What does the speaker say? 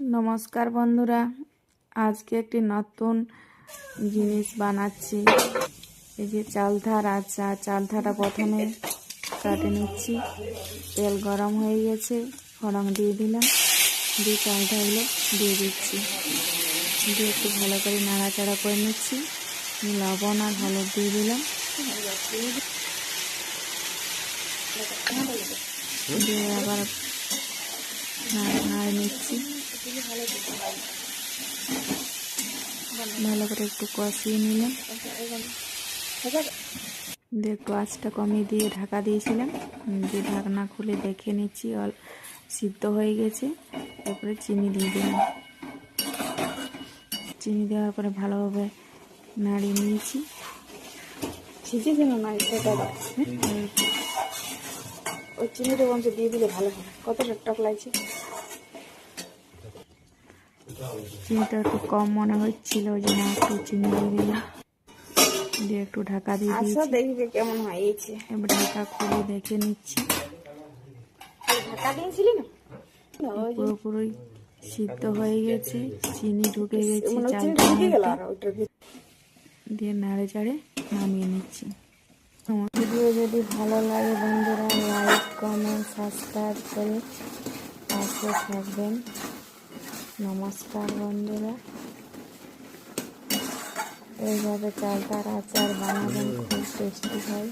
নমস্কার বন্ধুরা, আজকে একটি নতুন জিনিস বানাচ্ছি। এই যে চালধার আচার, চালধাটা প্রথমে কাটে নিচ্ছি। তেল গরম হয়ে গেছে, ফোড়ন দিয়ে দিলাম, দিয়ে চালধাগুলো দিয়ে দিচ্ছি, দিয়ে একটু ভালো করে নাড়াচাড়া করে নিচ্ছি। লবণ আর হলুদ দিয়ে দিলাম, দিয়ে আবার নাড়ে নিচ্ছি। ভালো করে একটু কষিয়ে নিলাম, দিয়ে একটু আঁচটা কমিয়ে দিয়ে ঢাকা দিয়েছিলাম। দিয়ে ঢাকনা খুলে দেখে নিচ্ছি সিদ্ধ হয়ে গেছে। তারপরে চিনি দিয়ে দিলাম, চিনি দেওয়ার পরে ভালোভাবে নাড়িয়ে নিয়েছি। সিজেছে না না সেটা ওই চিনিটা বঞ্চ দিয়ে দিলে ভালো হবে। কতটা টক লাগছে? চিনিটা একটু কম মনে হচ্ছিল, ওই জন্য একটু চিনি দিয়ে দিলাম, দিয়ে একটু ঢাকা দিয়ে আচ্ছা, দিয়েছি। দেখবে কেমন হয়েছে। এবার ঢাকা খুলে দেখে নিচ্ছি। ঢাকা দিয়েছিলি না? পুরোপুরি সিদ্ধ হয়ে গেছে, চিনি ঢুকে গেছে মনে হচ্ছে চালটা ঢুকে গেল। মধ্যে। আর ওইটার দিয়ে নাড়ে চাড়ে নামিয়ে নিচ্ছি। ভিডিও যদি ভালো লাগে বন্ধুরা, লাইক কমেন্ট সাবস্ক্রাইব করে পাশে থাকবেন। নমস্কার বন্ধুরা, এইভাবে চালতার আচার বানাবেন, খুব টেস্টি হয়।